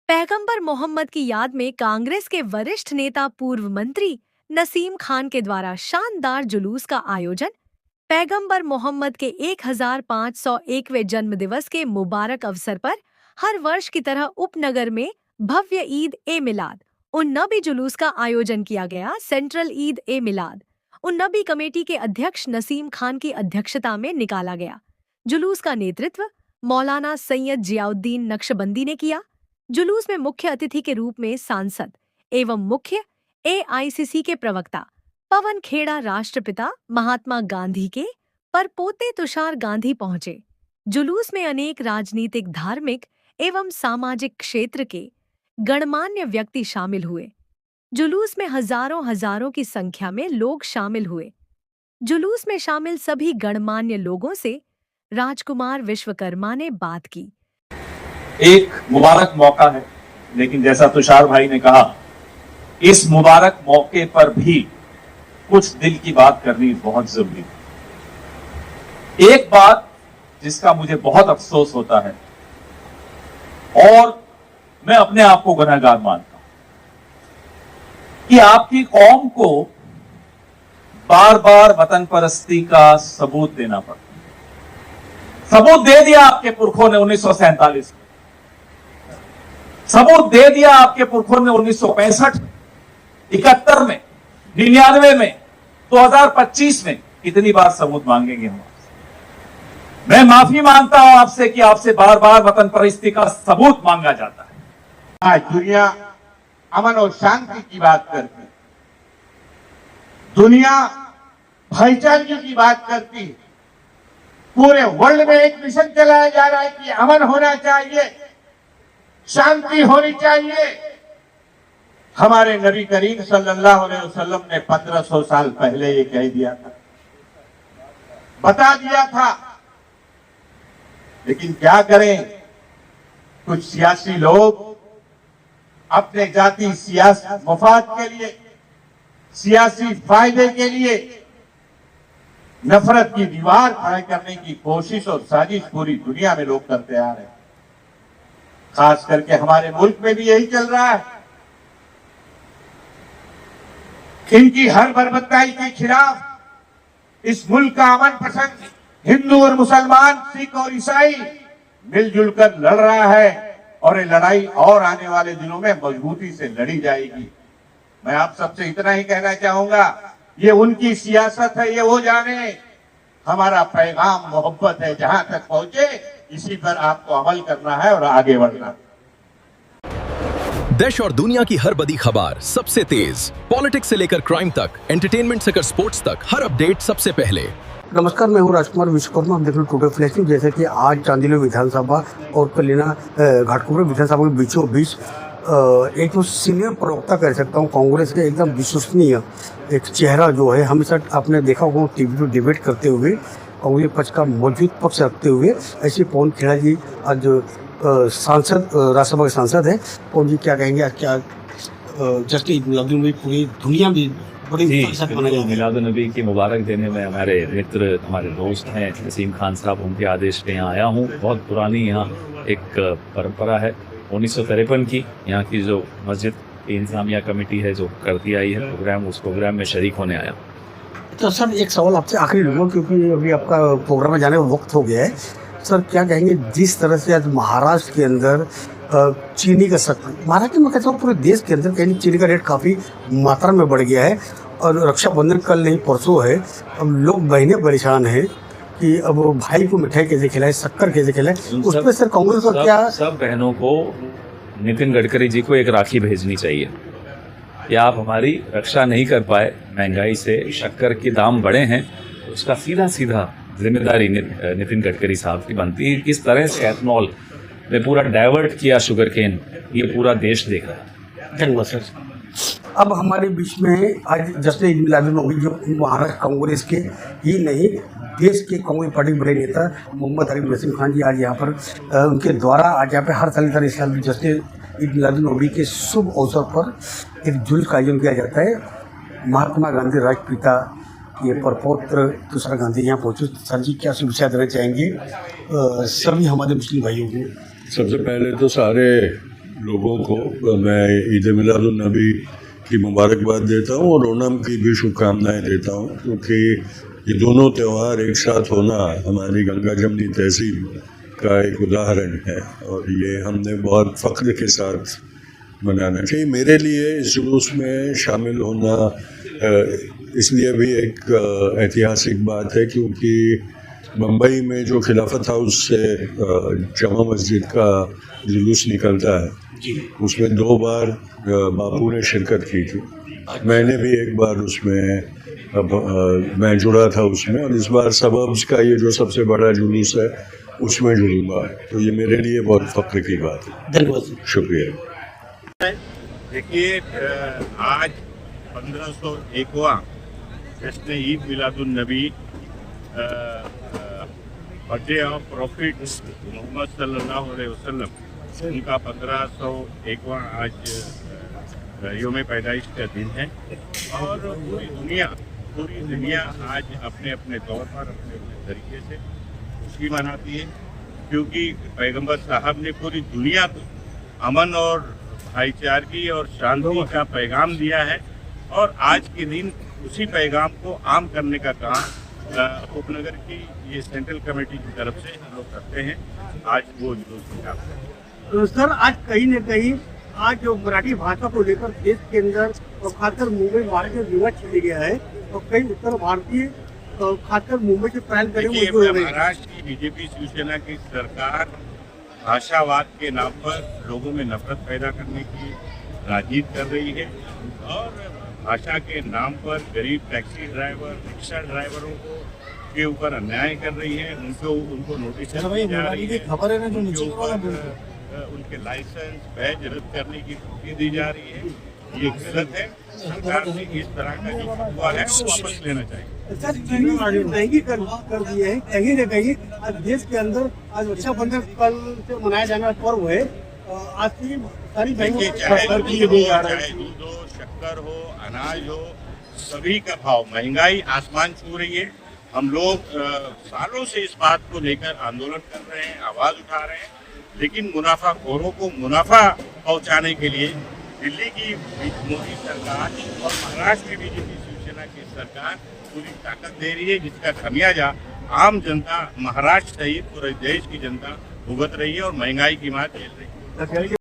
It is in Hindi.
पैगंबर मोहम्मद की याद में कांग्रेस के वरिष्ठ नेता पूर्व मंत्री नसीम खान के द्वारा शानदार जुलूस का आयोजन। पैगंबर मोहम्मद के 1501वें जन्मदिवस के मुबारक अवसर पर हर वर्ष की तरह उपनगर में भव्य ईद ए मिलाद उन नबी जुलूस का आयोजन किया गया। सेंट्रल ईद ए मिलाद उन नबी कमेटी के अध्यक्ष नसीम खान की अध्यक्षता में निकाला गया। जुलूस का नेतृत्व मौलाना सैयद जियाउद्दीन नक्शबंदी ने किया। जुलूस में मुख्य अतिथि के रूप में सांसद एवं मुख्य एआईसीसी के प्रवक्ता पवन खेड़ा, राष्ट्रपिता महात्मा गांधी के परपोते तुषार गांधी पहुंचे। जुलूस में अनेक राजनीतिक, धार्मिक एवं सामाजिक क्षेत्र के गणमान्य व्यक्ति शामिल हुए। जुलूस में हजारों की संख्या में लोग शामिल हुए। जुलूस में शामिल सभी गणमान्य लोगों से राजकुमार विश्वकर्मा ने बात की। एक मुबारक मौका है, लेकिन जैसा तुषार भाई ने कहा, इस मुबारक मौके पर भी कुछ दिल की बात करनी बहुत जरूरी है। एक बात जिसका मुझे बहुत अफसोस होता है और मैं अपने आप को गुनहगार मानता हूं कि आपकी कौम को बार बार वतन परस्ती का सबूत देना पड़ता है। सबूत दे दिया आपके पुरखों ने 1947 में, सबूत दे दिया आपके पुरखों ने 1965 में, 71 में, 99 में, 2025 में। कितनी बार सबूत मांगेंगे हम आपसे? मैं माफी मांगता हूं आपसे कि आपसे बार बार वतन परस्ती का सबूत मांगा जाता है। आज दुनिया अमन और शांति की बात करती है, दुनिया भाईचारे की बात करती है। पूरे वर्ल्ड में एक मिशन चलाया जा रहा है कि अमन होना चाहिए, शांति होनी चाहिए। हमारे नबी करीम सल्लल्लाहु अलैहि वसल्लम ने 1500 साल पहले ये कह दिया था, बता दिया था। लेकिन क्या करें, कुछ सियासी लोग अपने जाति सियासी मफाद के लिए, सियासी फायदे के लिए नफरत की दीवार खड़ा करने की कोशिश और साजिश पूरी दुनिया में लोग करते आ रहे हैं। खास करके हमारे मुल्क में भी यही चल रहा है। इनकी हर बर्बरताई के खिलाफ इस मुल्क का अमन पसंद हिंदू और मुसलमान, सिख और ईसाई मिलजुल कर लड़ रहा है और ये लड़ाई और आने वाले दिनों में मजबूती से लड़ी जाएगी। मैं आप सबसे इतना ही कहना चाहूंगा, ये उनकी सियासत है, ये वो जाने। हमारा पैगाम मोहब्बत है, जहां तक पहुंचे इसी पर आपको अमल करना है और आगे बढ़ना। देश और दुनिया की हर बड़ी खबर सबसे तेज, पॉलिटिक्स से लेकर क्राइम तक, एंटरटेनमेंट से लेकर स्पोर्ट्स तक, हर अपडेट सबसे पहले। नमस्कार, मैं हूँ राजकुमार विश्वकर्मा। आप देख रहे हैं टुडे फ्लैश न्यूज़। जैसे कि आज चांदीलो विधानसभा और कलीना घाटकोपर विधानसभा के बीचों बीच एक तो सीनियर प्रवक्ता कह सकता हूँ, कांग्रेस के एकदम विश्वसनीय एक चेहरा जो है, हमेशा आपने देखा होगा टीवी पर डिबेट करते हुए कांग्रेस पक्ष का मौजूद पक्ष रखते हुए, ऐसे पवन खेड़ा जी आज सांसद, राज्यसभा के सांसद है। पवन जी क्या कहेंगे आज? क्या जस्ट ईद मिलादुन्नबी पूरी दुनिया में बड़ी मिलादुन्नबी की मुबारक देने में हमारे मित्र, हमारे दोस्त हैं नसीम खान साहब, उनके आदेश पे यहाँ आया हूँ। बहुत पुरानी यहाँ एक परंपरा है 1953 की, यहाँ की जो मस्जिद की इंतजामिया कमेटी है जो करती आई है प्रोग्राम, उस प्रोग्राम में शरीक होने आया। तो सर एक सवाल आपसे आखिरी लूँगा, क्योंकि अभी आपका प्रोग्राम में जाने का वक्त हो गया है। सर क्या कहेंगे, जिस तरह से आज महाराष्ट्र के अंदर चीनी का महाराष्ट्र में कहता हूँ पूरे देश के अंदर कहीं चीनी का रेट काफ़ी मात्रा में बढ़ गया है और रक्षाबंधन कल नहीं परसों है। अब लोग बहनें परेशान हैं कि अब भाई को मिठाई कैसे खिलाए, शक्कर कैसे खिलाए। उस पर सर कांग्रेस का क्या? सब बहनों को नितिन गडकरी जी को एक राखी भेजनी चाहिए। या आप हमारी रक्षा नहीं कर पाए, महंगाई से शक्कर के दाम बढ़े हैं, उसका सीधा जिम्मेदारी नितिन गडकरी साहब की बनती है। किस तरह से एथनॉल में पूरा डाइवर्ट किया शुगर केन, ये पूरा देश देख रहा है। धन्यवाद सर। अब हमारे बीच में आज जश्न ईद मिलादुन्नबी जो महाराष्ट्र कांग्रेस के ही नहीं, देश के कांग्रेस पार्टी के बड़े नेता मोहम्मद अली नसीम खान जी आज यहाँ पर उनके द्वारा आज यहाँ पे हर साल जश्न ईद मिलादुन्नबी के शुभ अवसर पर एक जुलूस का आयोजन किया जाता है। महात्मा गांधी राष्ट्रपिता ये परपौत्र तुषार गांधी यहाँ पहुँचे। सर जी क्या शुभेच्छा देना चाहेंगे सभी हमारे मुस्लिम भाइयों को? सबसे पहले तो सारे लोगों को मैं ईद मिलादुन नबी की मुबारकबाद देता हूँ और ओणम की भी शुभकामनाएं देता हूँ, क्योंकि ये दोनों त्यौहार एक साथ होना हमारी गंगा जमनी तहसीब का एक उदाहरण है और ये हमने बहुत फ़ख्र के साथ मनाना चाहिए। मेरे लिए इस जुलूस में शामिल होना इसलिए भी एक ऐतिहासिक बात है क्योंकि मुंबई में जो खिलाफत हाउस से जमा मस्जिद का जुलूस निकलता है उसमें 2 बार बापू ने शिरकत की थी। मैंने भी एक बार उसमें मैं जुड़ा था उसमें, और इस बार सबब्स का ये जो सबसे बड़ा जुलूस है उसमें जुड़ूंगा, तो ये मेरे लिए बहुत फ़ख्र की बात है। धन्यवाद। शुक्रिया। देखिए, आज 1501वां जश्न ईद मिलादुन नबी बर्थडे ऑफ प्रॉफिट मोहम्मद सल्लल्लाहु अलैहि वसल्लम, उनका 1501वां आज योम पैदाइश का दिन है और पूरी दुनिया आज अपने अपने तौर पर अपने अपने तरीके से खुशी मनाती है, क्योंकि पैगंबर साहब ने पूरी दुनिया को अमन और भाईचारगी और शांति का पैगाम दिया है और आज के दिन उसी पैगाम को आम करने का काम उपनगर की ये सेंट्रल कमेटी की तरफ से हम लोग करते हैं। आज वो जुलूस निकालते हैं। तो सर, आज कहीं न कहीं आज जो मराठी भाषा को लेकर देश के अंदर और खासकर मुंबई महाराष्ट्र में विवाद छिड़ गया है और कई उत्तर भारतीय खासकर मुंबई के पहल करें महाराष्ट्र की बीजेपी शिवसेना की सरकार भाषावाद के नाम पर लोगों में नफरत पैदा करने की राजनीति कर रही है और भाषा के नाम पर गरीब टैक्सी ड्राइवर, रिक्शा ड्राइवरों के ऊपर अन्याय कर रही है। उनको नोटिस दी जा रही है, खबर है ना, जो नीचे उनके लाइसेंस बैज रद्द करने की धमकी दी जा रही है। ये गलत है। सरकार ने इस तरह का जो हुआ है वो वापस लेना चाहिए। महंगी कर दिए है कहीं न कहीं। आज देश के अंदर आज रक्षाबंधन कल से मनाया जाने वाला पर्व है, आज की सारी देखिए, चाहे दूध हो, शक्कर हो, अनाज हो, सभी का भाव, महंगाई आसमान छू रही है। हम लोग सालों से इस बात को लेकर आंदोलन कर रहे हैं, आवाज उठा रहे हैं, लेकिन मुनाफाखोरों को मुनाफा पहुंचाने के लिए दिल्ली की मोदी सरकार और महाराष्ट्र की बीजेपी शिवसेना की सरकार पूरी ताकत दे रही है, जिसका खमियाजा आम जनता महाराष्ट्र सहित पूरे देश की जनता भुगत रही है और महंगाई की मार झेल रही है।